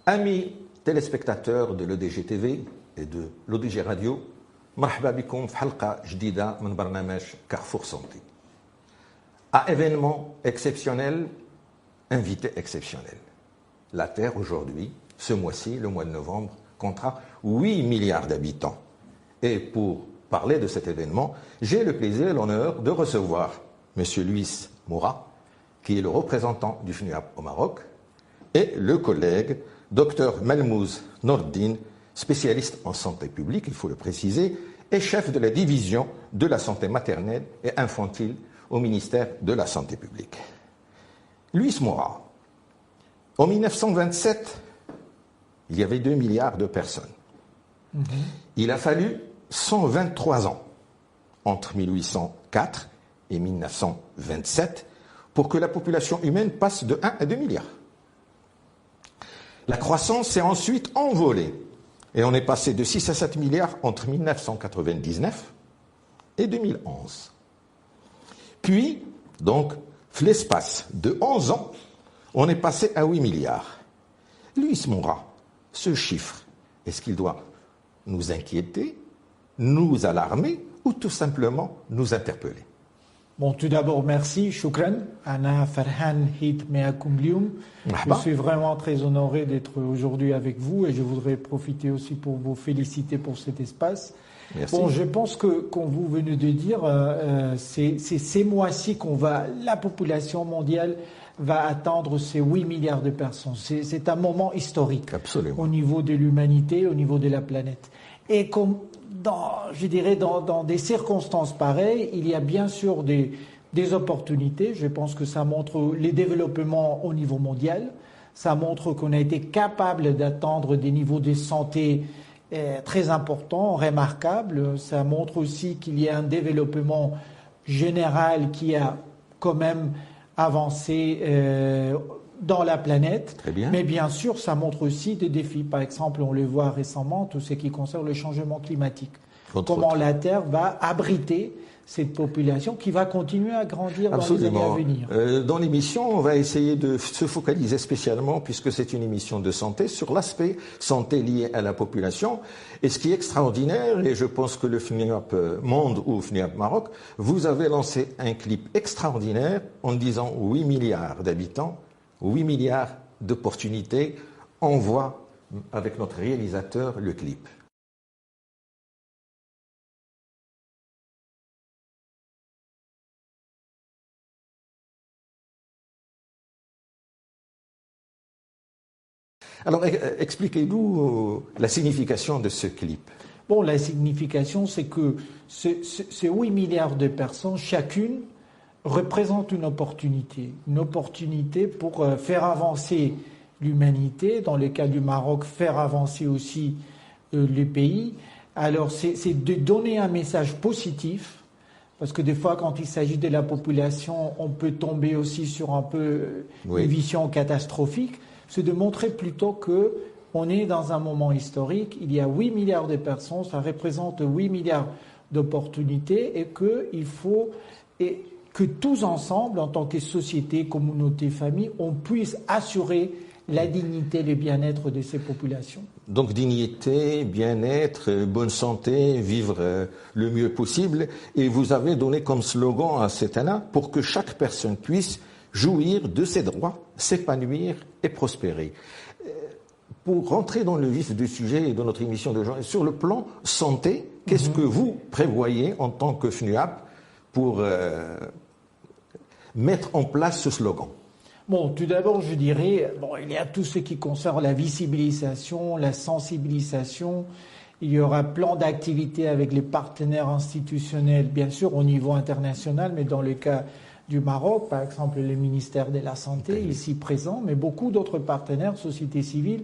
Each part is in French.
Amis téléspectateurs de l'ODG TV et de l'ODG Radio, مرحبا بكم في حلقة جديدة من برنامج Carrefour Santé. À événement exceptionnel, invité exceptionnel. La Terre aujourd'hui, ce mois-ci, le mois de novembre, comptera 8 milliards d'habitants. Et pour parler de cet événement, j'ai le plaisir et l'honneur de recevoir M. Luis Moura, qui est le représentant du FNUAP au Maroc, et le collègue Dr Malmouz Nordine, spécialiste en santé publique, il faut le préciser, et chef de la division de la santé maternelle et infantile au ministère de la Santé publique. Luis Moura, en 1927, il y avait 2 milliards de personnes. Il a fallu 123 ans, entre 1804 et 1927, pour que la population humaine passe de 1 à 2 milliards. La croissance s'est ensuite envolée et on est passé de 6 à 7 milliards entre 1999 et 2011. Puis, donc, l'espace de 11 ans, on est passé à 8 milliards. Luis Moura, ce chiffre, est-ce qu'il doit nous inquiéter, nous alarmer ou tout simplement nous interpeller? Bon, tout d'abord, merci, shukran. Ana Farhan Hit Meakum Lioum. Je suis vraiment très honoré d'être aujourd'hui avec vous et je voudrais profiter aussi pour vous féliciter pour cet espace. Merci. Bon, je pense que, comme vous venez de dire, c'est ces mois-ci la population mondiale va atteindre ces 8 milliards de personnes. C'est un moment historique. Absolument. Au niveau de l'humanité, au niveau de la planète. Et comme dans des circonstances pareilles, il y a bien sûr des opportunités. Je pense que ça montre les développements au niveau mondial. Ça montre qu'on a été capable d'atteindre des niveaux de santé très importants, remarquables. Ça montre aussi qu'il y a un développement général qui a quand même avancé dans la planète. Très bien. Mais bien sûr, ça montre aussi des défis. Par exemple, on le voit récemment, tout ce qui concerne le changement climatique. Comment la Terre va abriter cette population qui va continuer à grandir Absolument. Dans les années à venir. Dans l'émission, on va essayer de se focaliser spécialement, puisque c'est une émission de santé, sur l'aspect santé lié à la population. Et ce qui est extraordinaire, et je pense que le FNUAP Monde ou FNUAP Maroc, vous avez lancé un clip extraordinaire en disant 8 milliards d'habitants, 8 milliards d'opportunités. On voit avec notre réalisateur le clip. Alors, expliquez-nous la signification de ce clip. Bon, la signification, c'est que ces 8 milliards de personnes, chacune, représente une opportunité pour faire avancer l'humanité, dans le cas du Maroc, faire avancer aussi les pays. Alors, c'est de donner un message positif, parce que des fois, quand il s'agit de la population, on peut tomber aussi sur un peu une vision catastrophique. C'est de montrer plutôt qu'on est dans un moment historique, il y a 8 milliards de personnes, ça représente 8 milliards d'opportunités et qu'il faut que tous ensemble, en tant que société, communauté, famille, on puisse assurer la dignité, le bien-être de ces populations. Donc dignité, bien-être, bonne santé, vivre le mieux possible. Et vous avez donné comme slogan à cette année pour que chaque personne puisse jouir de ses droits, s'épanouir et prospérer. Pour rentrer dans le vif du sujet et de notre émission d'aujourd'hui, sur le plan santé, qu'est-ce que vous prévoyez en tant que FNUAP pour mettre en place ce slogan? Bon, tout d'abord, je dirais, il y a tout ce qui concerne la visibilisation, la sensibilisation. Il y aura plein d'activités avec les partenaires institutionnels, bien sûr au niveau international, mais dans le cas du Maroc, par exemple le ministère de la Santé ici présent, mais beaucoup d'autres partenaires, société civile,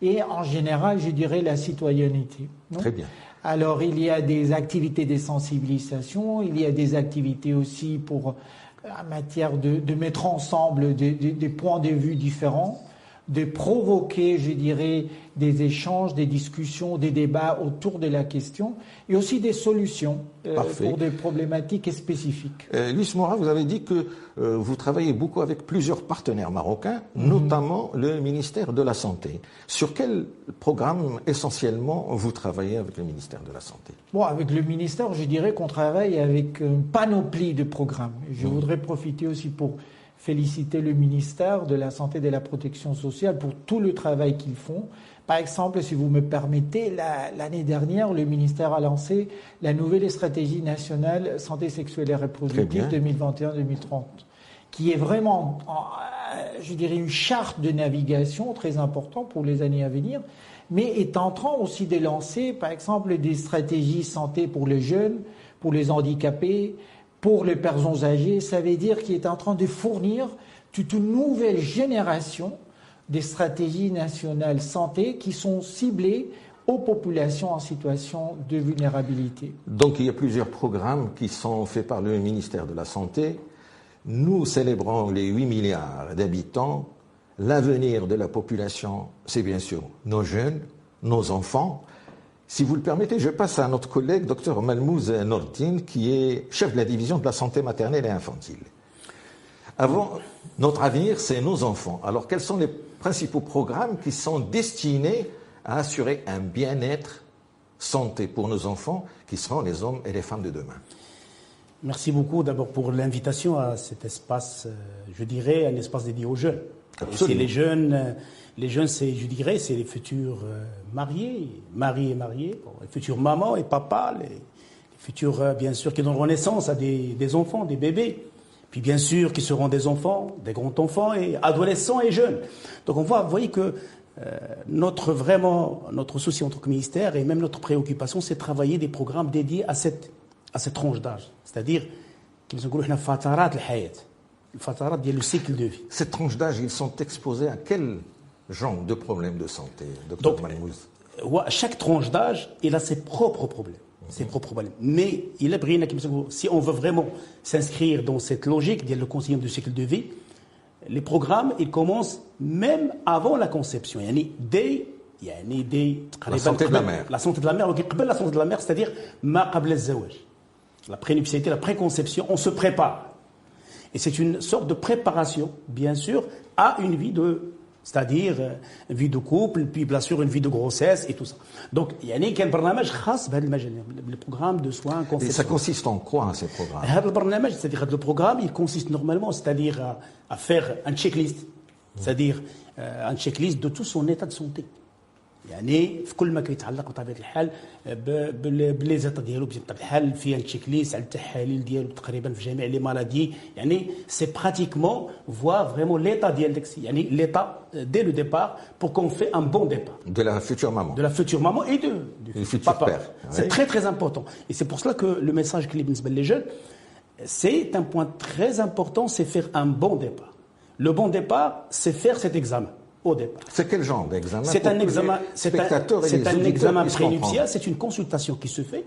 et en général, je dirais la citoyenneté. Très bien. Alors, il y a des activités de sensibilisation, il y a des activités aussi pour en matière de mettre ensemble des points de vue différents. de provoquer, je dirais, des échanges, des discussions, des débats autour de la question et aussi des solutions pour des problématiques spécifiques. Luis Mora, vous avez dit que vous travaillez beaucoup avec plusieurs partenaires marocains, notamment le ministère de la Santé. Sur quel programme essentiellement vous travaillez avec le ministère de la Santé? Bon, avec le ministère, je dirais qu'on travaille avec une panoplie de programmes. Je voudrais profiter aussi pour féliciter le ministère de la Santé et de la Protection sociale pour tout le travail qu'ils font. Par exemple, si vous me permettez, l'année dernière, le ministère a lancé la nouvelle stratégie nationale santé sexuelle et reproductive 2021-2030, qui est vraiment, je dirais, une charte de navigation très importante pour les années à venir, mais est en train aussi de lancer, par exemple, des stratégies santé pour les jeunes, pour les handicapés, pour les personnes âgées. Ça veut dire qu'il est en train de fournir toute une nouvelle génération des stratégies nationales santé qui sont ciblées aux populations en situation de vulnérabilité. Donc il y a plusieurs programmes qui sont faits par le ministère de la Santé. Nous célébrons les 8 milliards d'habitants. L'avenir de la population, c'est bien sûr nos jeunes, nos enfants. Si vous le permettez, je passe à notre collègue, Dr Malmouz Nordin, qui est chef de la division de la santé maternelle et infantile. Avant, notre avenir, c'est nos enfants. Alors, quels sont les principaux programmes qui sont destinés à assurer un bien-être santé pour nos enfants, qui seront les hommes et les femmes de demain? Merci beaucoup d'abord pour l'invitation à cet espace, je dirais, un espace dédié aux jeunes. Absolument. Et les jeunes, c'est, je dirais, c'est les futurs mariés, mariés et mariés, les futurs mamans et papas, les futurs, bien sûr, qui donneront naissance à des enfants, des bébés. Puis bien sûr, qui seront des enfants, des grands-enfants et adolescents et jeunes. Donc vous voyez que notre souci en tant que ministère et même notre préoccupation, c'est de travailler des programmes dédiés à cette tranche d'âge. C'est-à-dire qu'ils ont une fatarat al-hayat, une fatarat le cycle de vie. Cette tranche d'âge, ils sont exposés à quel genre de problèmes de santé, Dr Malmouz? Chaque tranche d'âge, il a ses propres problèmes. Mais il est brillant, si on veut vraiment s'inscrire dans cette logique, le continuum du cycle de vie, les programmes, ils commencent même avant la conception. La santé de la mère. La santé de la mère, la santé de la mère, c'est-à-dire ma qabla al-zawaj. La prénuptialité, la préconception, on se prépare. Et c'est une sorte de préparation, bien sûr, à une vie c'est-à-dire une vie de couple, puis bien sûr une vie de grossesse et tout ça. Donc, il y a un programme de soins conceptuels. Et ça consiste en quoi, ces programmes? C'est-à-dire le programme, il consiste normalement, c'est-à-dire à faire un checklist, c'est-à-dire un checklist de tout son état de santé. يعني في كل ما كيتعلق بطبيعه الحال بلي زيطا ديالو بطبيعه الحال فيها التشيك ليست على التحاليل ديالو تقريبا في جميع لي مالادي يعني سي براتيكمون فوا فريمون ليطا ديال داكسي يعني ليطا dès le départ pour qu'on fait un bon départ de la future maman et du futur papa. père. C'est très très important et c'est pour cela que le message que les jeunes, c'est un point très important, c'est faire un bon départ. Le bon départ, c'est faire cet examen. Au départ. C'est quel genre d'examen? C'est un examen, c'est un examen prénuptial, c'est une consultation qui se fait,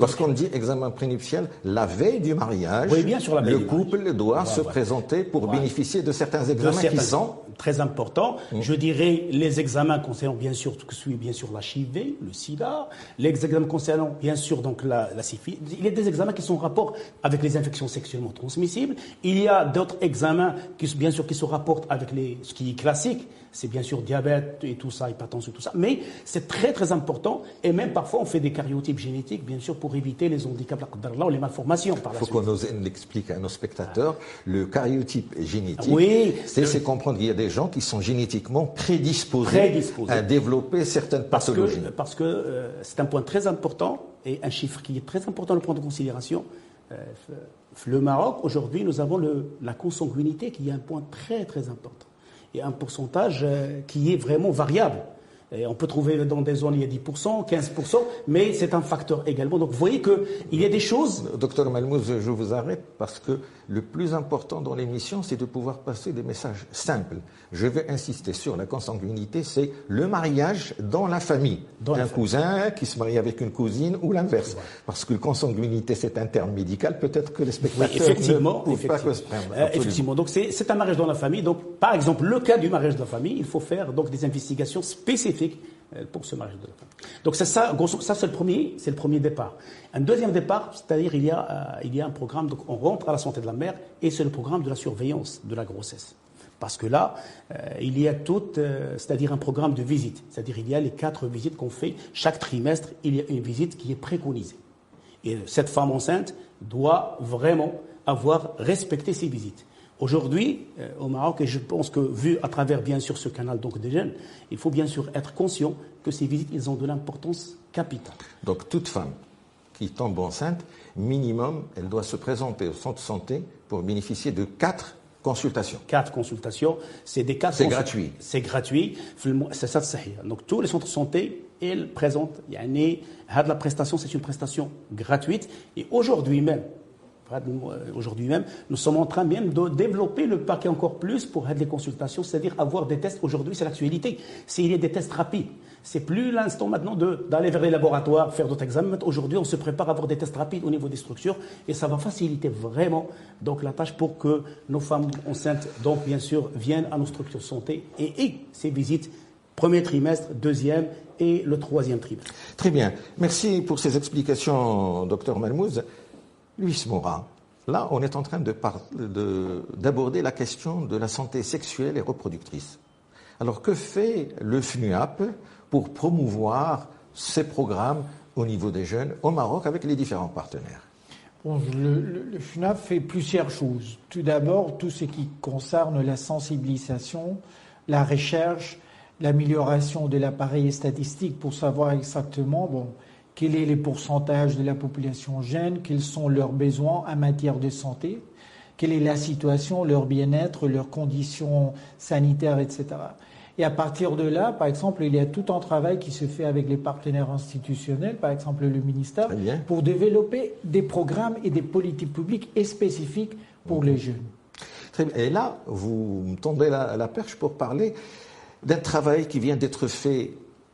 Lorsqu'on dit examen prénuptial, la veille du mariage, oui, bien sûr, le couple doit se présenter pour bénéficier de certains examens qui sont très importants. Je dirais les examens concernant bien sûr tout ce qui est bien sûr l'HIV, le SIDA, les examens concernant bien sûr donc la syphilis. Il y a des examens qui sont en rapport avec les infections sexuellement transmissibles. Il y a d'autres examens qui bien sûr qui se rapportent avec ce qui est classique. C'est bien sûr diabète et tout ça, hypertension et tout ça. Mais c'est très très important. Et même parfois, on fait des karyotypes génétiques, bien sûr, pour éviter les handicaps ou les malformations par la suite. Il faut qu'on explique à nos spectateurs. Le karyotype génétique, oui, c'est comprendre qu'il y a des gens qui sont génétiquement prédisposés à développer certaines pathologies. Parce que c'est un point très important et un chiffre qui est très important à prendre en considération. Le Maroc, aujourd'hui, nous avons la consanguinité qui est un point très très important. Et un pourcentage qui est vraiment variable. Et on peut trouver dans des zones, il y a 10%, 15%, mais c'est un facteur également. Donc vous voyez qu'il y a des choses... Docteur Malmouz, je vous arrête parce que le plus important dans l'émission, c'est de pouvoir passer des messages simples. Je vais insister sur la consanguinité, c'est le mariage dans la famille. Un cousin qui se marie avec une cousine ou l'inverse. Ouais. Parce que consanguinité, c'est un terme médical, peut-être que les spectateurs ne peuvent pas se prendre. Effectivement, donc c'est un mariage dans la famille. Donc par exemple, le cas du mariage de la famille, il faut faire donc des investigations spécifiques pour ce mariage de la famille. Donc c'est ça, ça c'est le premier départ. Un deuxième départ, c'est-à-dire il y a un programme, donc on rentre à la santé de la mère et c'est le programme de la surveillance de la grossesse. Parce que là, il y a c'est-à-dire un programme de visite. C'est-à-dire il y a les 4 visites qu'on fait chaque trimestre, il y a une visite qui est préconisée. Et cette femme enceinte doit vraiment avoir respecté ces visites. Aujourd'hui, au Maroc, et je pense que vu à travers bien sûr ce canal donc des jeunes, il faut bien sûr être conscient que ces visites, ils ont de l'importance capitale. Donc toute femme qui tombe enceinte, minimum, elle doit se présenter au centre de santé pour bénéficier de 4 consultations. 4 consultations, c'est des 4 C'est gratuit. C'est gratuit, c'est ça de donc tous les centres de santé, ils présentent, la prestation, c'est une prestation gratuite et aujourd'hui même, nous sommes en train même de développer le paquet encore plus pour les consultations, c'est-à-dire avoir des tests. Aujourd'hui, c'est l'actualité. Il y a des tests rapides. C'est plus l'instant maintenant d'aller vers les laboratoires, faire d'autres examens. Aujourd'hui, on se prépare à avoir des tests rapides au niveau des structures et ça va faciliter vraiment donc, la tâche pour que nos femmes enceintes, donc bien sûr, viennent à nos structures de santé et ces visites, premier trimestre, deuxième et le troisième trimestre. Très bien. Merci pour ces explications, Dr Malmouz. Luis Moura, là, on est en train d'aborder la question de la santé sexuelle et reproductrice. Alors, que fait le FNUAP pour promouvoir ces programmes au niveau des jeunes au Maroc avec les différents partenaires? Bon, le FNUAP fait plusieurs choses. Tout d'abord, tout ce qui concerne la sensibilisation, la recherche, l'amélioration de l'appareil statistique pour savoir exactement, quels sont les pourcentages de la population jeune, quels sont leurs besoins en matière de santé, quelle est la situation, leur bien-être, leurs conditions sanitaires, etc. Et à partir de là, par exemple, il y a tout un travail qui se fait avec les partenaires institutionnels, par exemple le ministère, pour développer des programmes et des politiques publiques spécifiques pour les jeunes. Très bien. Et là, vous me tendez la perche pour parler d'un travail qui vient d'être fait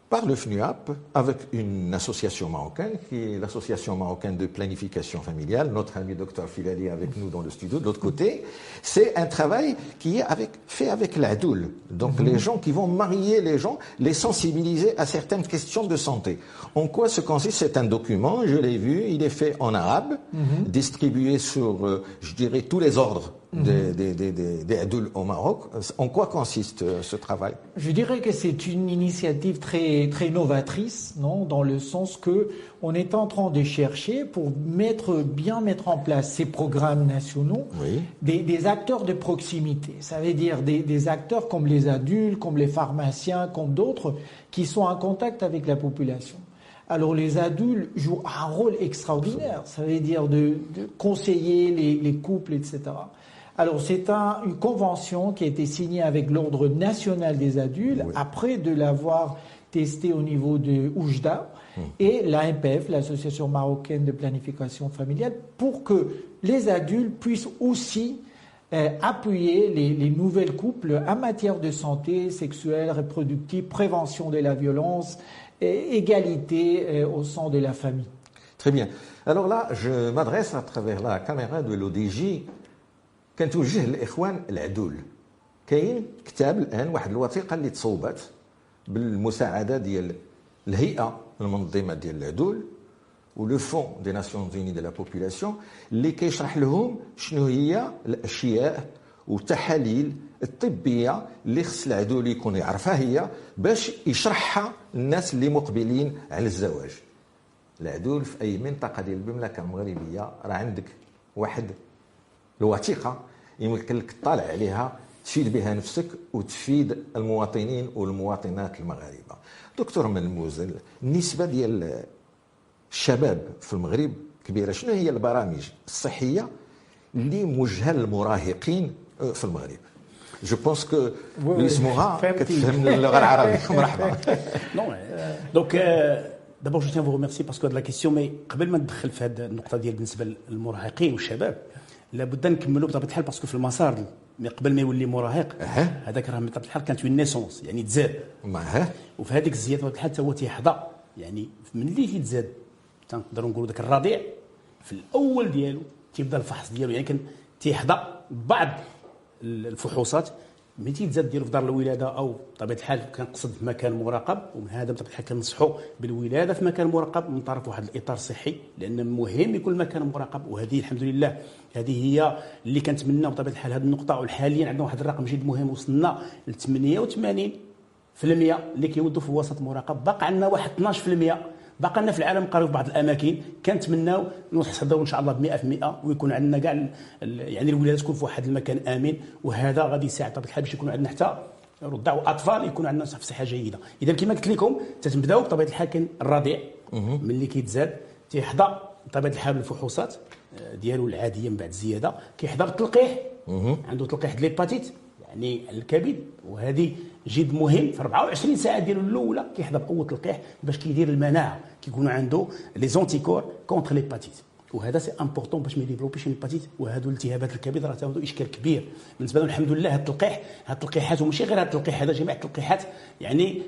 par le FNUAP avec une association marocaine qui est l'association marocaine de planification familiale, notre ami Dr Filali avec nous dans le studio de l'autre côté. C'est un travail qui est fait avec l'Adoul, donc les gens qui vont marier les gens, les sensibiliser à certaines questions de santé. En quoi se consiste? C'est un document, je l'ai vu, il est fait en arabe, distribué sur, je dirais, tous les ordres des Adoul au Maroc. En quoi consiste ce travail? Je dirais que c'est une initiative très novatrice, non, dans le sens que on est en train de chercher pour bien mettre en place ces programmes nationaux, des acteurs de proximité. Ça veut dire des acteurs comme les adultes, comme les pharmaciens, comme d'autres, qui sont en contact avec la population. Alors les adultes jouent un rôle extraordinaire. Ça veut dire de conseiller les couples, etc. Alors, c'est une convention qui a été signée avec l'Ordre national des adultes, après de l'avoir testée au niveau de Oujda et l'AMPF, l'Association marocaine de planification familiale, pour que les adultes puissent aussi appuyer les nouvelles couples en matière de santé sexuelle, reproductive, prévention de la violence, égalité au sein de la famille. Très bien. Alors là, je m'adresse à travers la caméra de l'ODJ. كنتوجه للاخوان العدول كاين كتاب الان واحد الوثيقه اللي تصوبت بالمساعده ديال الهيئه المنظمه ديال العدول ولو فون دي ناسيونز اوني دو لا بوبولاسيون اللي كيشرح لهم شنو هي الاشياء والتحاليل الطبيه اللي خص العدول يكون يعرفها هي باش يشرحها للناس اللي مقبلين على الزواج. العدول في اي منطقه ديال المملكه المغربيه راه عندك واحد الوثيقه يمكن لك تطالع عليها تفيد بها نفسك وتفيد المواطنين والمواطنات المغاربه. دكتور ملموز، النسبه ديال الشباب في المغرب كبيره، شنو هي البرامج الصحيه اللي موجهه للمراهقين في المغرب؟ جو بونس كو لويس مورا كتفهم اللغه العربيه. مرحبا. دونك دابور جو تيان فو ريميرسي باسكو هاد لا كيسيون، مي قبل ما ندخل في هاد النقطه ديال بالنسبه للمراهقين والشباب لابد نكملوا بطبيعه الحال، باسكو في المسار قبل ما يولي مراهق هذاك راه بطبيعه الحال كانت اون نيسونس، يعني تزاد. وفي هذيك الزياده بطبيعه الحال حتى هو تيحظى، يعني ملي تيتزاد تنقدروا نقولوا ذاك الرضيع في الاول ديالو تيبدا الفحص ديالو، يعني كان تيحظى بعض الفحوصات ملي تيتزاد ديالو في دار الولاده او بطبيعه الحال كنقصد في مكان مراقب. ومن هذا بطبيعه الحال كنصحوا بالولاده في مكان مراقب من طرف واحد الاطار صحي، لان مهم يكون المكان مراقب. وهذه الحمد لله هذه هي اللي كنتمناو بطبيعه الحال هذه النقطه. وحاليا عندنا واحد الرقم جد مهم، وصلنا ل 88% اللي كيودوا في وسط مراقب. باقي عندنا واحد 12% باقي لنا في العالم قريب في بعض الاماكن. كنتمناو نحصدوا ان شاء الله ب 100% ويكون عندنا كاع يعني الولاده تكون في واحد المكان امن. وهذا غادي يساعد بطبيعه الحال باش يكون عندنا حتى رضع واطفال يكون عندنا في صحه جيده. اذا كما قلت لكم تتبداو بطبيعه الحال كاين الرضيع ملي كيتزاد تيحظى بطبيعه الحال بالفحوصات ديالو العاديه من بعد الزياده، كيحظى بالتلقيح، عنده تلقيح ديال ليباتيت يعني الكبد، وهذه جد مهم. في 24 ساعه ديالو الاولى كيحظى باول تلقيح باش كيدير المناعه، كيكونوا عنده لي زونتيكور كونتر ليباتيت. وهذا سي امبورطون باش ما يديفلوبيش ليباتيت. وهذو التهابات الكبد راه تاخذوا اشكال كبير بالنسبه لنا. الحمد لله هاد التلقيحات وماشي غير هاد التلقيح، هذا جميع التلقيحات يعني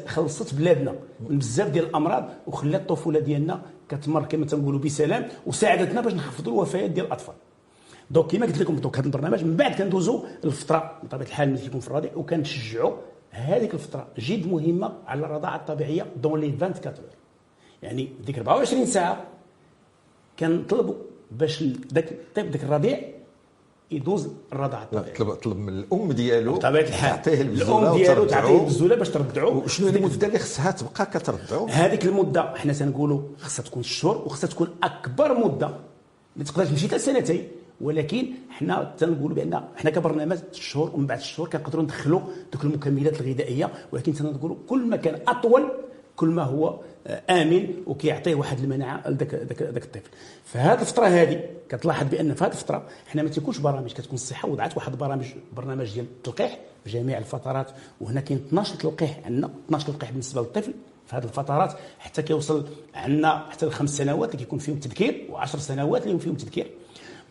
خلصت بلادنا من بزاف ديال الامراض، وخلات الطفوله ديالنا كتمر كما تنقولوا بسلام، وساعدتنا باش نخفضوا الوفيات ديال الاطفال. دونك كما قلت لكم دونك هذا البرنامج من بعد كندوزوا الفتره بطبيعه الحال ملي كيكون في الرضيع، وكنشجعوا هذيك الفتره جد مهمه على الرضاعه الطبيعيه دون لي 24 اور. يعني ديك 24 ساعه كنطلبوا باش داك الرضيع يدوز الرضاعه الطبيعيه. طلب من الام ديالو بطبيعه الحال تعطيه البزوله الام ديالو تعطيه البزوله باش ترضعوا. وشنو المده اللي خصها تبقى كترضعوا؟ هذيك المده حنا تنقولوا خصها تكون الشهور، وخصها تكون اكبر مده، ما تقدرش تمشي حتى سنتين. ولكن حنا تنقولوا بان حنا كبرنامج الشهور، ومن بعد الشهور كنقدروا ندخلوا دوك المكملات الغذائيه. ولكن تنقولوا كل ما كان اطول كل ما هو امن وكيعطيه واحد المناعه لذاك الطفل. فهذه الفتره هذه كتلاحظ بان في هذه الفتره حنا ما تيكونش برامج، كتكون الصحه وضعت واحد برنامج ديال التلقيح في جميع الفترات. وهنا كاين 12 تلقيح، عندنا 12 تلقيح بالنسبه للطفل في هذه الفترات حتى كيوصل عندنا حتى ل5 سنوات اللي كيكون فيهم تذكير، و10 سنوات اللي فيهم تذكير.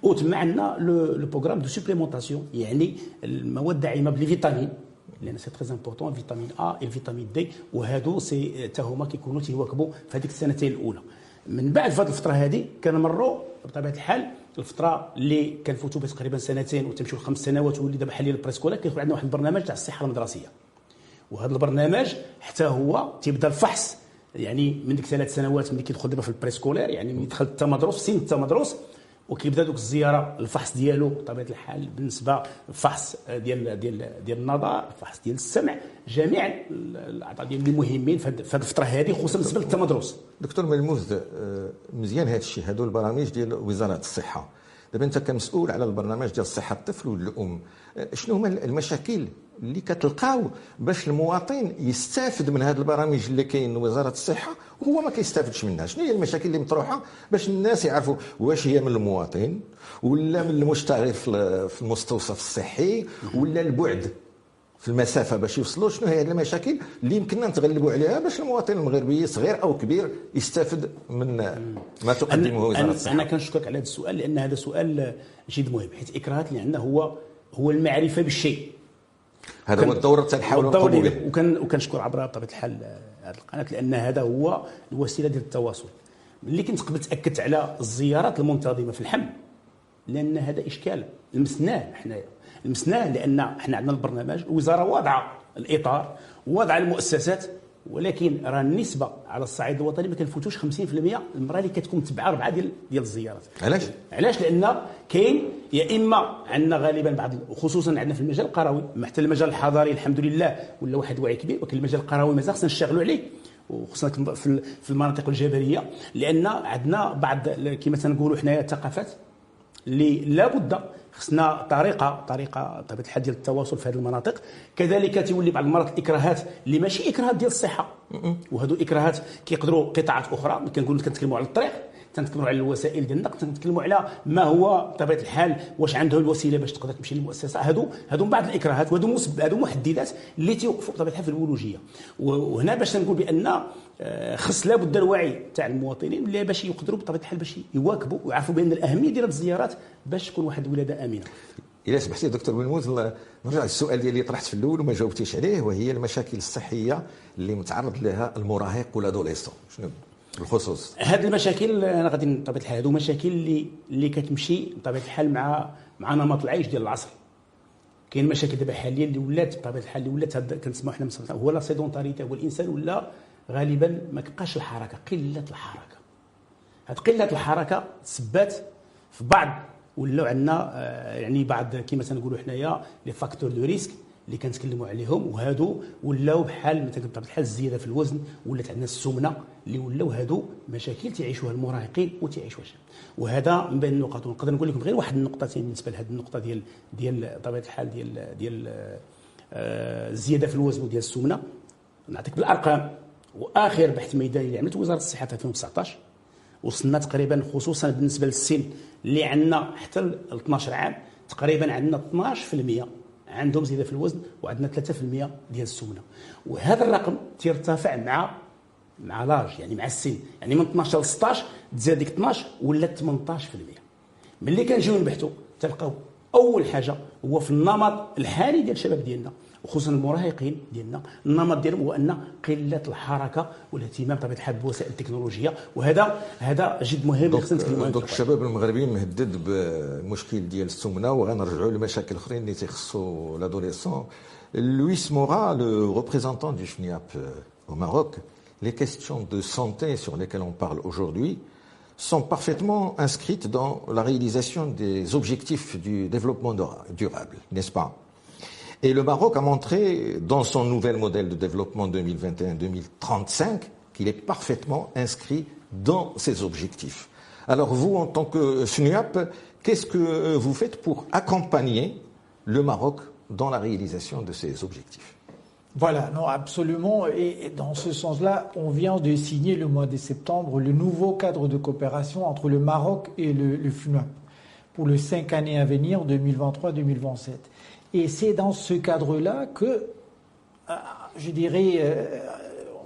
وتما عندنا لو بروغرام دو سوبليمونطاسيون، يعني المواد الداعمه بالفيتامين، لان سي تري امبورطون، الفيتامين ا الفيتامين دي، وهادو سي حتى هما كيكونوا تيواكبوا في هذيك السنتين الاولى. من بعد في هذه الفتره هذه كنمروا بطبيعه الحال الفتره اللي كنفوتوا بها تقريبا سنتين وتمشيو ل5 سنوات، واللي دابا حاليا البريسكولا كيكون عندنا واحد البرنامج تاع الصحه المدرسيه. وهذا البرنامج حتى هو تيبدا الفحص يعني من ديك 3 سنوات ملي كيدخل دابا في البريسكولير، يعني ملي دخل التمدرس سن التمدرس، وكيبدا دوك الزياره الفحص ديالو بطبيعه الحال بالنسبه الفحص ديال النظر، الفحص ديال السمع، جميع الاعضاء ديال المهمين في هذه الفتره هذه، خصوصا بالنسبه للتمدرس. دكتور ملموذ، مزيان هذا الشيء، هذو البرامج ديال وزاره الصحه. دابا انت كمسؤول على البرنامج ديال صحه الطفل والام، شنو هما المشاكل اللي كتلقاو باش المواطن يستافد من هذه البرامج اللي كاين وزاره الصحه وهو ما كيستافدش منها؟ شنو هي المشاكل اللي مطروحه باش الناس يعرفوا واش هي من المواطن ولا من المشتغل في المستوصف الصحي ولا البعد في المسافه باش يوصلوا؟ شنو هي المشاكل اللي يمكننا نتغلبوا عليها باش المواطن المغربي صغير او كبير يستافد من ما تقدمه وزاره الصحه؟ انا كنشكرك على هذا السؤال، لان هذا سؤال جد مهم، حيت الاكراهات اللي عندنا هو المعرفه بالشيء. هذا هو الدور اللي تنحاولوا نقوموا به. وكنشكر عبر بطبيعه الحال هذه القناه، لان هذا هو الوسيله ديال التواصل. ملي كنت قبل تاكدت على الزيارات المنتظمه في الحمل، لان هذا اشكال لمسناه حنايا، لان حنا عندنا البرنامج، الوزاره واضعه الاطار، واضعه المؤسسات، ولكن راه النسبه على الصعيد الوطني ما كنفوتوش 50% المراه اللي كتكون متبعه 4 ديال الزيارات. علاش؟ لان كاين يا اما عندنا غالبا بعض، وخصوصا عندنا في المجال القروي، حتى المجال الحضاري الحمد لله ولا واحد الوعي كبير، ولكن المجال القروي مازال خصنا نشتغلوا عليه، وخصوصا في المناطق الجبليه، لان عندنا بعض كما تنقولوا حنايا ثقافات اللي لابد خصنا طريقه بطبيعه الحال ديال التواصل في هذه المناطق. كذلك تولي بعض المرات الاكراهات اللي ماشي اكراهات ديال الصحه، وهذو اكراهات كيقدروا قطاعات اخرى كنتكلموا على الطريق، تنتكلموا على الوسائل ديال النقل، تنتكلموا على ما هو بطبيعه الحال واش عنده الوسيله باش تقدر تمشي للمؤسسه. هادو من بعض الاكراهات وهادو محددات اللي تيوقفوا بطبيعه الحال في الولوجيه. وهنا باش نقول بان خص لابد الوعي تاع المواطنين اللي باش يقدروا بطبيعه الحال باش يواكبوا ويعرفوا بان الاهميه ديال الزيارات باش تكون واحد الولاده امنه. إلا سمحتي دكتور بنموذ نرجع للسؤال ديالي طرحت في الاول وما جاوبتيش عليه، وهي المشاكل الصحيه اللي متعرض لها المراهق والادوليسون، شنو بالخصوص؟ هذه المشاكل انا غادي بطبيعه الحال هذو مشاكل اللي كتمشي بطبيعه الحال مع نمط العيش ديال العصر. كاين مشاكل دابا حاليا اللي ولات بطبيعه الحال اللي ولات كنسمعوا حنا هو لا سيدونتاريتي، هو الانسان ولا غالبا ما كبقاش الحركه، قله الحركه. هاد قله الحركه تسبات في بعض ولاو عندنا يعني بعض كما تنقولوا حنايا لي فاكتور دو ريسك اللي كنتكلموا عليهم، وهادو ولاو بحال مثلا بطبيعه الحال الزياده في الوزن، ولات عندنا السمنه اللي ولاو هادو مشاكل تعيشوها المراهقين وتعيشوها الشباب. وهذا من بين النقط. ونقدر نقول لكم غير واحد النقطتين بالنسبه لهذه النقطه ديال بطبيعه الحال ديال الزياده في الوزن وديال السمنه. نعطيك بالارقام. واخر بحث ميداني اللي عملت وزاره الصحه في 2019 وصلنا تقريبا خصوصا بالنسبه للسن اللي عندنا حتى ل 12 عام تقريبا عندنا 12% عندهم زياده في الوزن وعندنا 3% ديال السمنه. وهذا الرقم تيرتفع مع لاج، يعني مع السن، يعني من 12 ل 16 تزاد ديك 12 ولات 18%. ملي كنجيو نبحثوا تلقاو اول حاجه هو في النمط الحالي ديال الشباب ديالنا وخصوصا المراهقين ديالنا، النمط ديالهم هو ان قله الحركه والاهتمام بطبيعه الحال بوسائل التكنولوجيا، وهذا جد مهم خصنا نتكلموا عليه. دونك الشباب المغربي مهدد بالمشكل ديال السمنه، وغنرجعوا لمشاكل اخرين اللي تيخصوا l'adolescent. Luis Mora, le représentant du FNUAP au Maroc, les questions de santé sur lesquelles on parle aujourd'hui sont parfaitement inscrites dans la réalisation des objectifs du développement durable, n'est-ce pas? Et le Maroc a montré dans son nouvel modèle de développement 2021-2035 qu'il est parfaitement inscrit dans ces objectifs. Alors vous, en tant que FNUAP, qu'est-ce que vous faites pour accompagner le Maroc dans la réalisation de ces objectifs? Voilà, non, absolument. Et dans ce sens-là, on vient de signer le mois de septembre le nouveau cadre de coopération entre le Maroc et le FNUAP pour les 5 années à venir, 2023-2027. Et c'est dans ce cadre-là que, je dirais,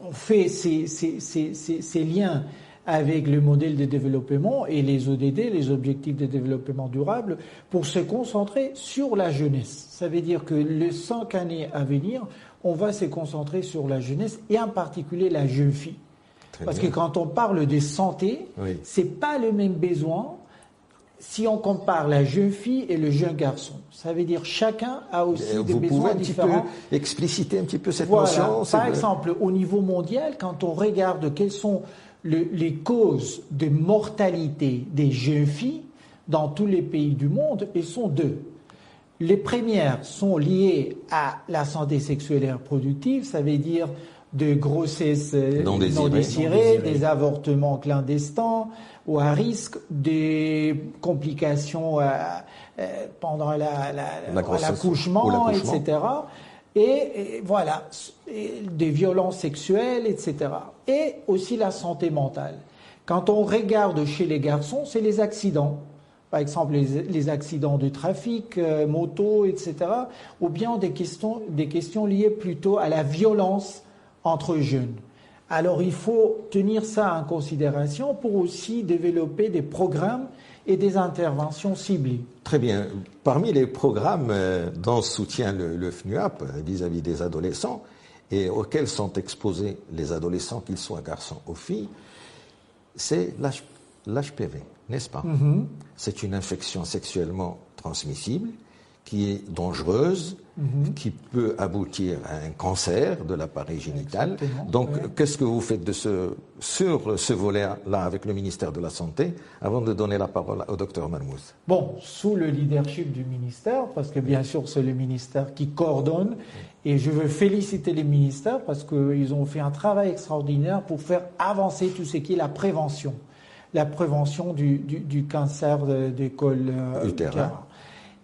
on fait ces liens avec le modèle de développement et les ODD, les objectifs de développement durable, pour se concentrer sur la jeunesse. Ça veut dire que les 5 années à venir, on va se concentrer sur la jeunesse et en particulier la jeune fille. Parce que quand on parle de santé, oui, c'est pas le même besoin si on compare la jeune fille et le jeune garçon. Ça veut dire chacun a aussi des besoins différents. Vous pouvez expliciter un petit peu cette voilà. notion? Par exemple, au niveau mondial, quand on regarde quelles sont les causes de mortalité des jeunes filles dans tous les pays du monde, elles sont 2. Les premières sont liées à la santé sexuelle et reproductive, ça veut dire de grossesses non désirées, des avortements clandestins ou à risque, des complications pendant l'accouchement, etc. Et voilà, des violences sexuelles, etc. Et aussi la santé mentale. Quand on regarde chez les garçons, c'est les accidents. Par exemple, les accidents de trafic, moto, etc. Ou bien des questions liées plutôt à la violence entre jeunes. Alors il faut tenir ça en considération pour aussi développer des programmes et des interventions ciblées. Très bien. Parmi les programmes dont soutient le FNUAP vis-à-vis des adolescents et auxquels sont exposés les adolescents, qu'ils soient garçons ou filles, c'est l'HPV, n'est-ce pas? C'est une infection sexuellement transmissible qui est dangereuse, qui peut aboutir à un cancer de l'appareil génital. Exactement, donc, qu'est-ce que vous faites sur ce volet-là avec le ministère de la Santé, avant de donner la parole au docteur Marmouz? Bon, sous le leadership du ministère, parce que bien sûr c'est le ministère qui coordonne, et je veux féliciter les ministères parce qu'ils ont fait un travail extraordinaire pour faire avancer tout ce qui est la prévention du cancer des cols utérins.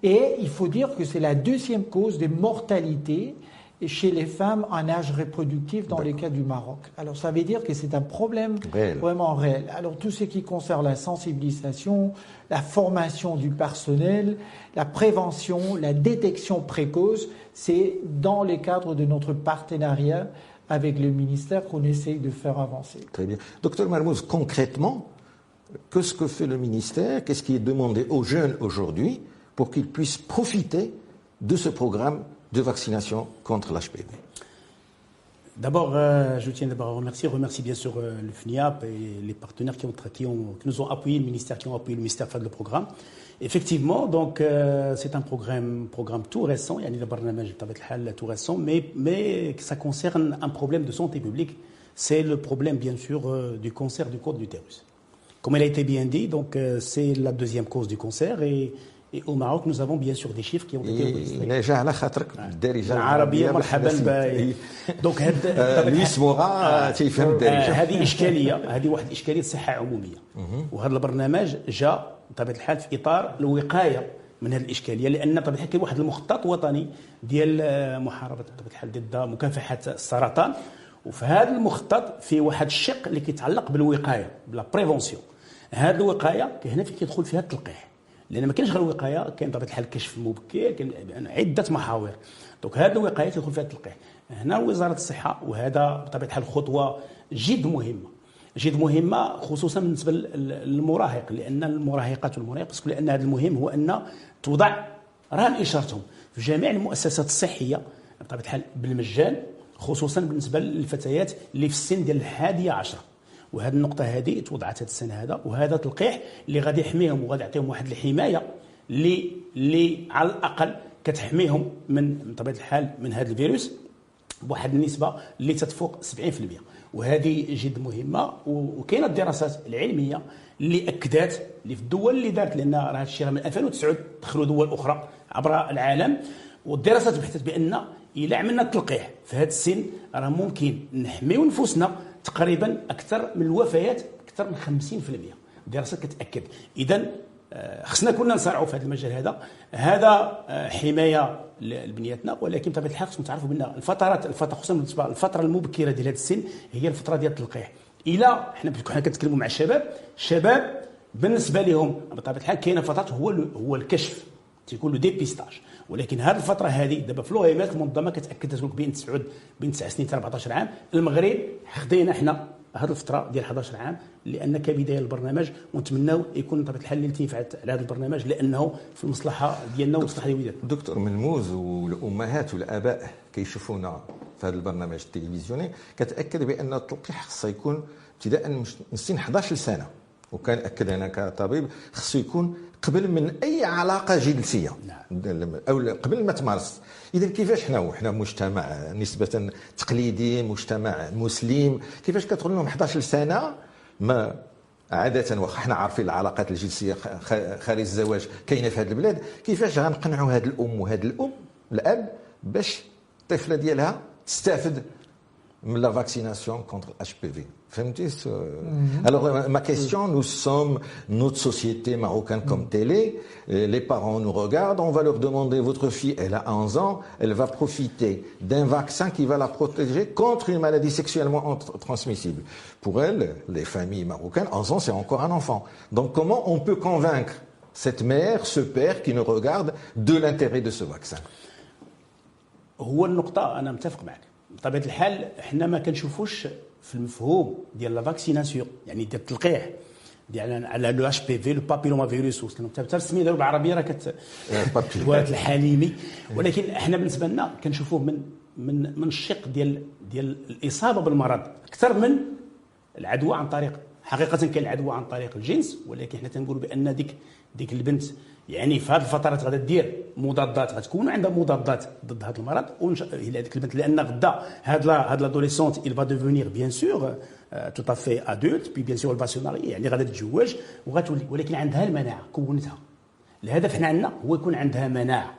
Et il faut dire que c'est la 2e cause de mortalité chez les femmes en âge reproductif dans les cas du Maroc. Alors ça veut dire que c'est un problème vraiment réel. Alors tout ce qui concerne la sensibilisation, la formation du personnel, la prévention, la détection précoce, c'est dans les cadres de notre partenariat avec le ministère qu'on essaye de faire avancer. Très bien. Docteur Marmouz, concrètement, qu'est-ce que fait le ministère? Qu'est-ce qui est demandé aux jeunes aujourd'hui pour qu'ils puissent profiter de ce programme de vaccination contre l'HPV? D'abord, je tiens d'abord à remercier bien sûr le FNIAP et les partenaires qui nous ont appuyé, le ministère qui ont appuyé le ministère faire le programme. Effectivement, donc c'est un programme tout récent, il y a le barnamaj tout récent, mais ça concerne un problème de santé publique, c'est le problème bien sûr du cancer du col de l'utérus. Comme il a été bien dit, donc c'est la deuxième cause du cancer et au Maroc, nous avons bien sûr des chiffres qui ont été enregistrés. Donc هذه واحد الإشكالية صحة عمومية. وهذا البرنامج جاء بطبيعة الحال في إطار الوقاية من هذه الإشكالية لأن بطبيعة الحال كاين واحد المخطط وطني ديال محاربة بطبيعة الحال ضد مكافحة السرطان وفي هذا المخطط في واحد الشق اللي كيتعلق بالوقاية بلا بريفونسيون. هذه الوقاية هنا فين كيدخل فيها التلقيح. لان ما كاينش غير الوقايه كاين بطبيعه الحال الكشف المبكر كاين عده محاور دونك هذه الوقايه تدخل فيها التلقيح هنا وزاره الصحه وهذا بطبيعه الحال خطوه جد مهمه خصوصا بالنسبه للمراهق لان المراهقات والمراهق لان هذا المهم هو ان توضع رهن اشارتهم في جميع المؤسسات الصحيه بطبيعه الحال بالمجان خصوصا بالنسبه للفتيات اللي في السن ديال 11. وهذه النقطة هذه توضعت هذه السنة هذا وهذا تلقيح اللي غادي يحميهم وغادي يعطيهم واحد الحماية اللي على الأقل كتحميهم من طبيعة الحال من هذا الفيروس بواحد النسبة اللي تتفوق 70%. وهذه جد مهمة وكاينة الدراسات العلمية اللي أكدت اللي في الدول اللي دارت لأن راه هذا الشيء من 2009 دخلوا دول أخرى عبر العالم والدراسات بحثت بأن إلا عملنا التلقيح في هذا السن راه ممكن نحميو نفوسنا تقريبا اكثر من الوفيات اكثر من 50%. الدراسات كتاكد اذا خصنا كنا نسارعوا في هذا المجال هذا حمايه لبنياتنا ولكن بطبيعه الحال خصنا تعرفوا بان الفتره خصوصا بالنسبه للفتره المبكره ديال هذا السن هي الفتره ديال التلقيح. الى حنا كنتكلموا مع الشباب بالنسبه لهم بطبيعه الحال كاينه فترات هو الكشف تيكون له ديبيستاج ولكن هذه الفتره هذه دابا في الوهيمات المنظمه كتاكد تقول بين 9 سنين حتى 14 عام. المغرب خدينا حنا هذه الفتره ديال 11 عام لان كبدايه للبرنامج ونتمناو يكون بطبيعه الحال الالتفات على هذا البرنامج لانه في المصلحه ديالنا ومصلحه وليداتنا. دكتور مرموز والامهات والاباء كيشوفونا في هذا البرنامج التلفزيوني كتاكد بان التلقيح خصو يكون ابتداء من سن 11 سنه وكان اكد انا كطبيب خصو يكون قبل من اي علاقه جنسيه او قبل ما تمارس. اذا كيفاش حنا مجتمع نسبه تقليدي مجتمع مسلم كيفاش كتقول لهم 11 سنه ما عاده واخا حنا عارفين العلاقات الجنسيه خارج الزواج كاينه في هذه البلاد كيفاش غنقنعوا هذه الام وهذا الاب باش الطفله ديالها تستافد من la vaccination contre l'HPV. Alors, ma question, nous sommes notre société marocaine comme télé. Les parents nous regardent, on va leur demander, votre fille, elle a 11 ans, elle va profiter d'un vaccin qui va la protéger contre une maladie sexuellement transmissible. Pour elle, les familles marocaines, 11 ans, c'est encore un enfant. Donc, comment on peut convaincre cette mère, ce père qui nous regarde de l'intérêt de ce vaccin? هو النقطة أنا متفق معك. بطبيعه الحال حنا ما كنشوفوش في المفهوم ديال لا فاكسيناسيون يعني ديال التلقيح ديال على لو اش بي في لو بابيلوما فيروس حتى السميه ديالو بالعربيه راه كتوالد الحليمي ولكن احنا بالنسبه لنا كنشوفوه من الشق ديال الاصابه بالمرض اكثر من العدوى عن طريق حقيقه كاين العدوى عن طريق الجنس ولكن حنا تنقولوا بان ديك البنت يعني في هذه الفترات غادا دير مضادات غتكون عندها مضادات ضد هذا المرض الى هذيك البنت لان غدا هاد لادوليسونت il va devenir bien sûr tout à fait adulte puis bien sûr elle va se marier يعني غادا تتزوج وغتولي ولكن عندها المناعه كونتها. الهدف حنا عندنا هو يكون عندها مناعه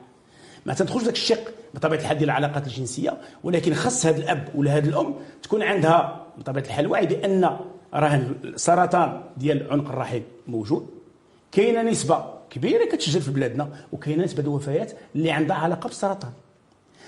ما تدخلش ذاك الشق بطبيعه الحال ديال العلاقات الجنسيه ولكن خص هذا الاب ولا هذه الام تكون عندها بطبيعه الحال وعي بان راه السرطان ديال عنق الرحم موجود كاينه نسبه كبيره كتسجل في بلادنا وكاينه نسبه الوفيات اللي عندها علاقه بالسرطان.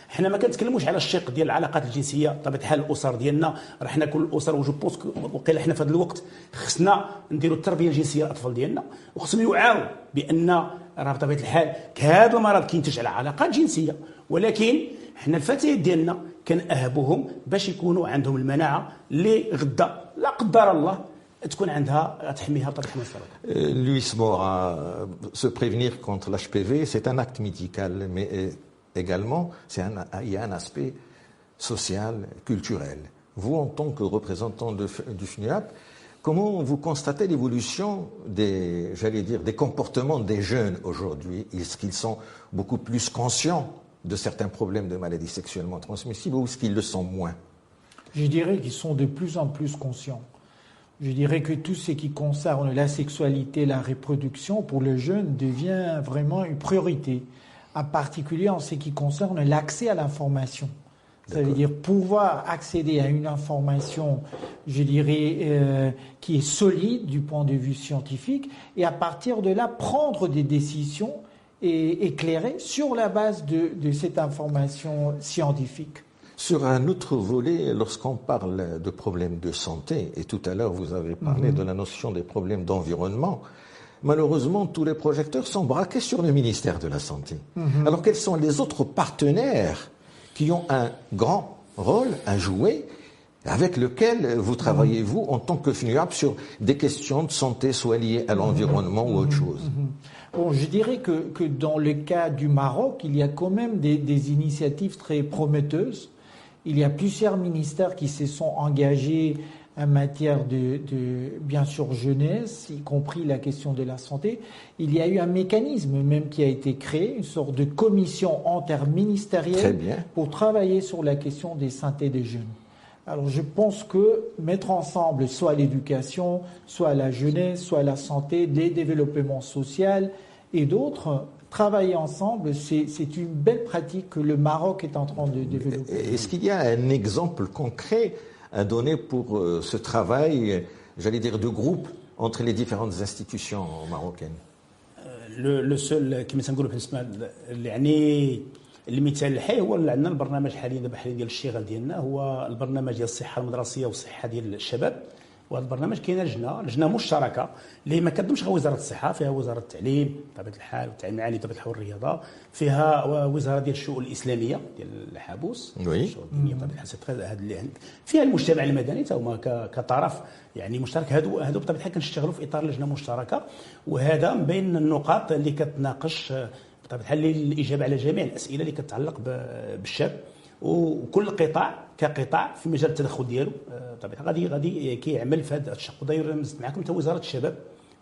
حنا ما كنتكلموش على الشق ديال العلاقات الجنسيه بطبيعه الحال الاسر ديالنا راه حنا كل الاسر وجو بونس وقيلا حنا في هذا الوقت خصنا نديروا التربيه الجنسيه للاطفال ديالنا وخصهم يوعاو بان راه بطبيعه الحال هذا المرض كينتج على علاقات جنسيه ولكن حنا الفتيات ديالنا كنأهبوهم باش يكونوا عندهم المناعه اللي غدا لا قدر الله تكون عندها تحميها بطبيعه الحال. Luis Mora, se prévenir contre l'HPV, c'est un acte médical, mais également, il y a un aspect social, culturel. Vous, en tant que représentant du FNUAP, comment vous constatez l'évolution des comportements des jeunes aujourd'hui? Est-ce qu'ils sont beaucoup plus conscients de certains problèmes de maladies sexuellement transmissibles ou est-ce qu'ils le sont moins? Je dirais qu'ils sont de plus en plus conscients. Je dirais que tout ce qui concerne la sexualité, la reproduction, pour le jeune, devient vraiment une priorité, en particulier en ce qui concerne l'accès à l'information. Ça veut dire pouvoir accéder à une information, je dirais, qui est solide du point de vue scientifique, et à partir de là, prendre des décisions éclairées sur la base de cette information scientifique. Sur un autre volet, lorsqu'on parle de problèmes de santé, et tout à l'heure vous avez parlé de la notion des problèmes d'environnement, malheureusement tous les projecteurs sont braqués sur le ministère de la Santé. Alors quels sont les autres partenaires qui ont un grand rôle à jouer avec lequel vous travaillez, vous, en tant que FNUAP, sur des questions de santé, soit liées à l'environnement ou autre chose? Bon, je dirais que dans le cas du Maroc, il y a quand même des initiatives très prometteuses. Il y a plusieurs ministères qui se sont engagés en matière de bien sûr, jeunesse, y compris la question de la santé. Il y a eu un mécanisme même qui a été créé, une sorte de commission interministérielle pour travailler sur la question des santé des jeunes. Alors je pense que mettre ensemble soit l'éducation, soit la jeunesse, soit la santé, les développements sociaux et d'autres, travailler ensemble, c'est une belle pratique que le Maroc est en train de développer. Est-ce qu'il y a un exemple concret à donner pour ce travail, j'allais dire, de groupe entre les différentes institutions marocaines? Le seul كما تنقولوا بالنسبه يعني المثال الحي هو اللي عندنا البرنامج حاليا دابا حاليا ديال الشغل ديالنا هو البرنامج ديال الصحه المدرسيه والصحه ديال الشباب. وهذا البرنامج كاينه لجنه مشتركه اللي ما كتضمش غير وزاره الصحه فيها وزاره التعليم بطبيعه الحال والتعليم العالي بطبيعه الحال والرياضه فيها وزاره ديال الشؤون الاسلاميه ديال الحابوس الشؤون الدينيه بطبيعه الحال هذا اللي فيها المجتمع المدني حتى هما كطرف يعني مشترك هادو بطبيعه الحال كنشتغلوا في اطار لجنه مشتركه وهذا من بين النقاط اللي كتناقش بطبيعه الحال الاجابه على جميع الاسئله اللي كتتعلق بالشاب وكل قطاع كقطاع في مجال التدخل ديالو طبعا غادي كيعمل في هذا الشق وداير مزت معكم حتى وزاره الشباب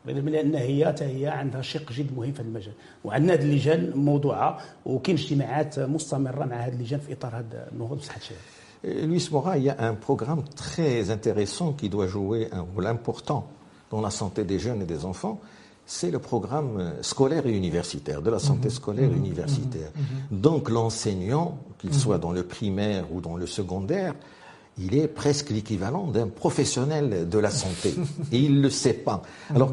لان هي عندها شق جد مهم في هذا المجال وعندنا هذه اللجان موضوعه وكاين اجتماعات مستمره مع هذه اللجان في اطار هذا النهوض بصحه الشباب. Luis Mora, il y a un programme très intéressant qui doit jouer un rôle important dans la santé des jeunes et des enfants. C'est le programme scolaire et universitaire, de la santé scolaire et universitaire. Donc l'enseignant, qu'il soit dans le primaire ou dans le secondaire, il est presque l'équivalent d'un professionnel de la santé. Et il ne le sait pas. Alors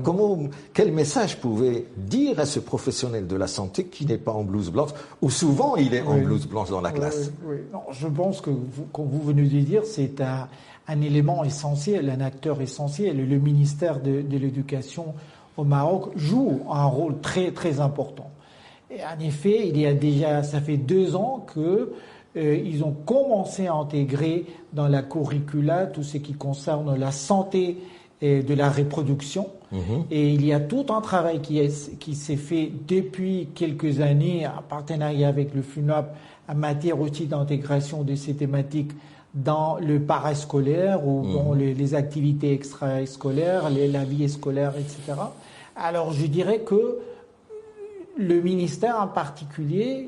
quel message pouvez dire à ce professionnel de la santé qui n'est pas en blouse blanche, ou souvent il est en blouse blanche dans la classe? Non, je pense que, comme vous venez de dire, c'est un élément essentiel, un acteur essentiel. Le ministère de l'Éducation au Maroc joue un rôle très très important. Et en effet, ça fait 2 ans que ils ont commencé à intégrer dans la curricula tout ce qui concerne la santé et de la reproduction. Et il y a tout un travail qui s'est fait depuis quelques années en partenariat avec le FNUAP en matière aussi d'intégration de ces thématiques dans le parascolaire ou dans les activités extrascolaires, la vie scolaire, etc. Alors je dirais que le ministère en particulier,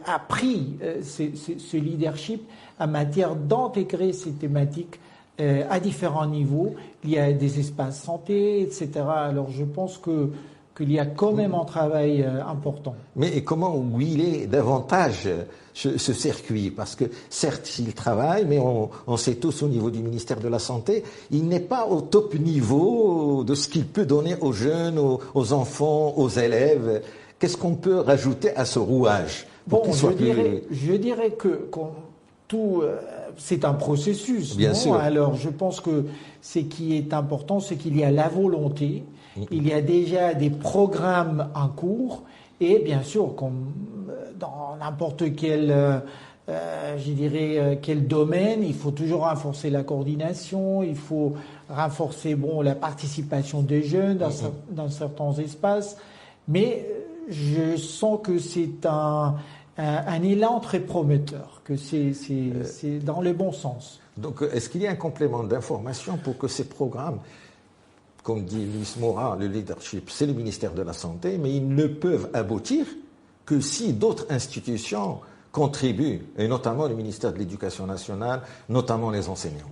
a pris ce leadership en matière d'intégrer ces thématiques à différents niveaux. Il y a des espaces santé, etc. Alors je pense qu'il y a quand même un travail important. Mais comment huiler davantage ce circuit? Parce que certes, il travaille, mais on sait tous au niveau du ministère de la Santé, il n'est pas au top niveau de ce qu'il peut donner aux jeunes, aux enfants, aux élèves. Qu'est-ce qu'on peut rajouter à ce rouage Bon, je dirais que tout, c'est un processus. Bien sûr. Alors, je pense que ce qui est important, c'est qu'il y a la volonté, il y a déjà des programmes en cours, et bien sûr, comme dans n'importe quel, quel domaine, il faut toujours renforcer la coordination, il faut renforcer la participation des jeunes dans certains espaces, mais je sens que c'est un élan très prometteur, que c'est dans le bon sens. Donc, est-ce qu'il y a un complément d'information pour que ces programmes, comme dit Luis Mora, le leadership, c'est le ministère de la Santé, mais ils ne peuvent aboutir que si d'autres institutions contribuent, et notamment le ministère de l'Éducation nationale, notamment les enseignants.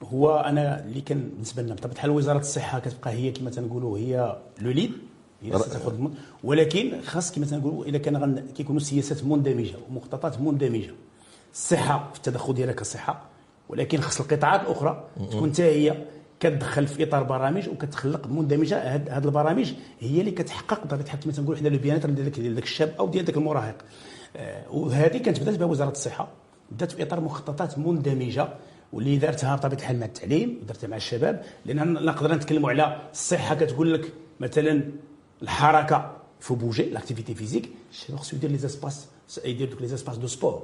هو انا اللي كان بالنسبه لنا بطبيعه الحال وزاره الصحه كتبقى هي كما تنقولوا هي لو ليد، هي ستاخذ ولكن خاص كما تنقولوا اذا كان كيكونوا سياسات مندمجه ومخططات مندمجه. الصحه في التدخل ديالها كصحه، ولكن خاص القطاعات الاخرى تكون حتى هي كتدخل في اطار برامج وكتخلق مندمجه. هذه البرامج هي اللي كتحقق بطبيعه الحال كما تنقولوا حنا البيانات ديال ذاك الشاب او ديال ذاك المراهق. وهذه كانت بدات بها وزاره الصحه، بدات في اطار مخططات مندمجه واللي دارتها بطبيعه الحال مع التعليم ودارتها مع الشباب، لان نقدر نتكلموا على الصحه كتقول لك مثلا الحركه فو بوجي لاكتيفيتي فيزيك، الشباب خصو يدير لي زاسباس، يدير دوك لي زاسباس دو سبور.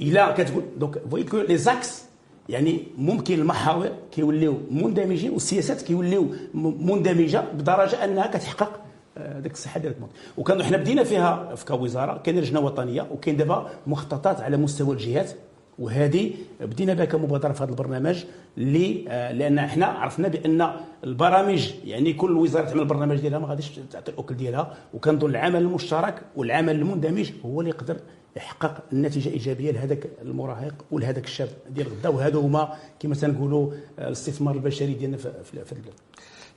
الا كتقول دونك فويت كو لي زاكس يعني ممكن المحاور كيوليو مندمجين والسياسات كيوليو مندمجه بدرجه انها كتحقق ديك الصحه ديال الموت. وكانوا حنا بدينا فيها في كوزاره، كاين لجنه وطنيه وكاين دابا مخططات على مستوى الجهات، وهذه بدينا بها كمبادره في هذا البرنامج اللي لان احنا عرفنا بان البرامج يعني كل وزاره تعمل البرنامج ديالها ما غاديش تعطي الاكل ديالها، وكنظن العمل المشترك والعمل المندمج هو اللي يقدر يحقق النتيجه ايجابيه لهذاك المراهق ولهذاك الشاب ديال غدا. وهذا هما كما تنقولوا الاستثمار البشري ديالنا في البلاد.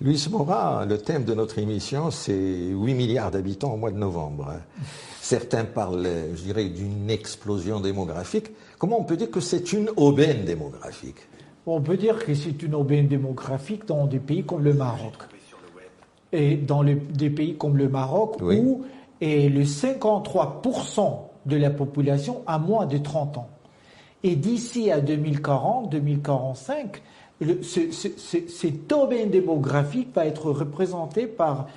Luis Mora, le thème de notre émission, c'est 8 milliards d'habitants au mois de novembre. Certains parlent, je dirais, d'une explosion démographique. Comment on peut dire que c'est une aubaine démographique? On peut dire que c'est une aubaine démographique dans des pays comme le Maroc. Et dans des pays comme le Maroc, oui, où le 53% de la population a moins de 30 ans. Et d'ici à 2040, 2045, cette aubaine démographique va être représentée par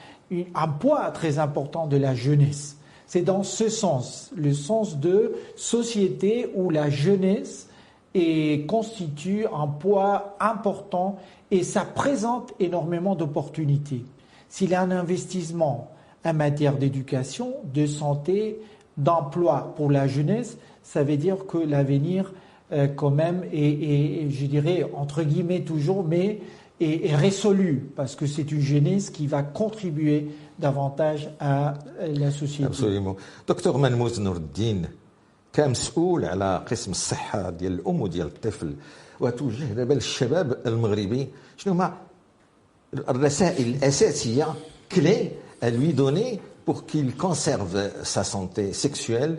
un poids très important de la jeunesse. C'est dans ce sens, le sens de société où la jeunesse constitue un poids important et ça présente énormément d'opportunités. S'il y a un investissement en matière d'éducation, de santé, d'emploi pour la jeunesse, ça veut dire que l'avenir quand même est, je dirais, entre guillemets toujours, mais est résolu, parce que c'est une jeunesse qui va contribuer davantage à la société. Absolument. Docteur Manmouz Nourdine, كمسؤول على قسم الصحة ديال الأم وديال الطفل وتوجه دابا للشباب المغربي، شنو هما الرسائل الأساسية clés à lui donner pour qu'il conserve sa santé sexuelle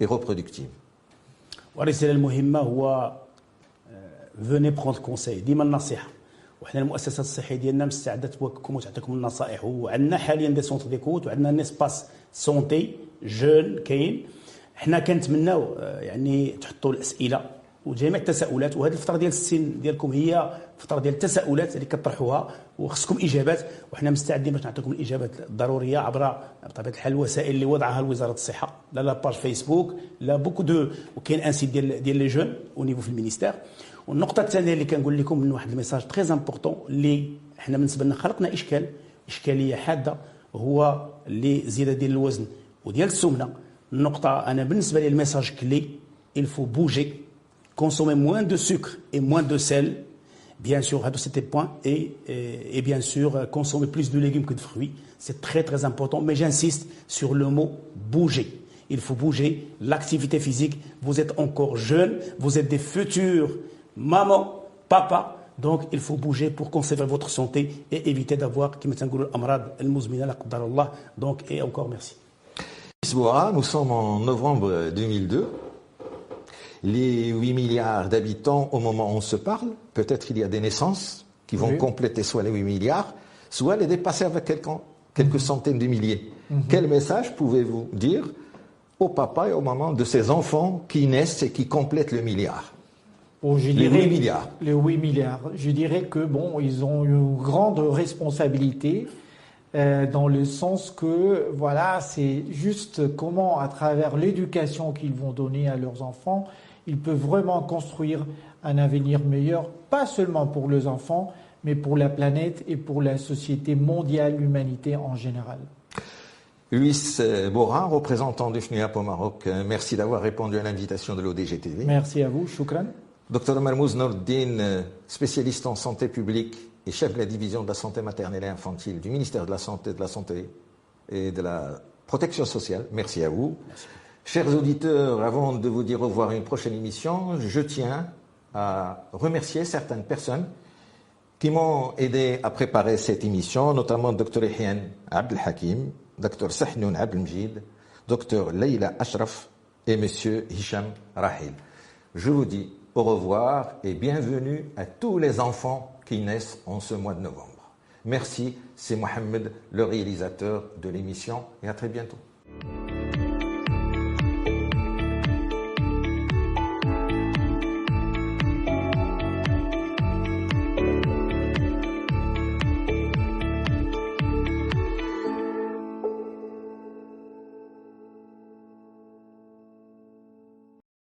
et reproductive? والرسالة المهمة هو venez prendre conseil، ديما النصيحة. وحنا المؤسسات الصحيه ديالنا مستعده توافقكم وتعطيكم النصائح، وعندنا حاليا دي سونتر ديكوت وعندنا ان اسباس سونتي جون كاين. حنا كنتمناو يعني تحطوا الاسئله وجميع التساؤلات، وهذه الفتره ديال السن ديالكم هي فتره ديال التساؤلات اللي كطرحوها وخصكم اجابات، وحنا مستعدين باش نعطيكم الاجابات الضروريه عبر بطبيعه الحال الوسائل اللي وضعها وزاره الصحه، لا باج فيسبوك، لا بوكو دو، وكاين ان سيت ديال لي جون او نيفو في المينيستير. والنقطه الثانيه اللي كنقول لكم من واحد الميساج تري امبورطون اللي حنا بالنسبه لنا خلقنا اشكاليه حاده، هو اللي زياده ديال الوزن وديال السمنه. النقطه انا بالنسبه لي الميساج كلي il faut bouger, consommer moins de sucre et moins de sel, bien sûr, c'était point, et bien sûr, consommer plus de légumes que de fruits. C'est très très important, mais j'insiste sur le mot bouger. Il faut bouger, l'activité physique, vous êtes encore jeune, vous êtes des futurs mamans, papas, donc il faut bouger pour conserver votre santé et éviter d'avoir, comme on dit, l'amrad al-muzmina la qadar Allah. Donc, et encore merci. Nous sommes en novembre 2002. Les 8 milliards d'habitants au moment où on se parle, peut-être il y a des naissances qui vont compléter soit les 8 milliards, soit les dépasser avec quelques centaines de milliers. Quel message pouvez-vous dire au papa et aux mamans de ces enfants qui naissent et qui complètent le milliard. Bon, je Les dirais, 8 milliards. Les 8 milliards. Je dirais que bon, ils ont une grande responsabilité dans le sens que voilà, c'est juste comment, à travers l'éducation qu'ils vont donner à leurs enfants, ils peuvent vraiment construire un avenir meilleur, pas seulement pour leurs enfants, mais pour la planète et pour la société mondiale, l'humanité en général. Luis Bora, représentant de FNUAP au Maroc, merci d'avoir répondu à l'invitation de l'ODGTV. Merci à vous, shukran. Dr Marmouz Nourdine, spécialiste en santé publique et chef de la division de la santé maternelle et infantile du ministère de la Santé et de la Protection sociale. Merci à vous. Merci. Chers auditeurs, avant de vous dire au revoir à une prochaine émission, je tiens à remercier certaines personnes qui m'ont aidé à préparer cette émission, notamment Dr Ihyan Abdel Hakim, Dr Sahnoun Abdel Mjid, Dr Leila Ashraf et M. Hicham Rahil. Je vous dis au revoir et bienvenue à tous les enfants qui naissent en ce mois de novembre. Merci, c'est Mohamed, le réalisateur de l'émission, et à très bientôt.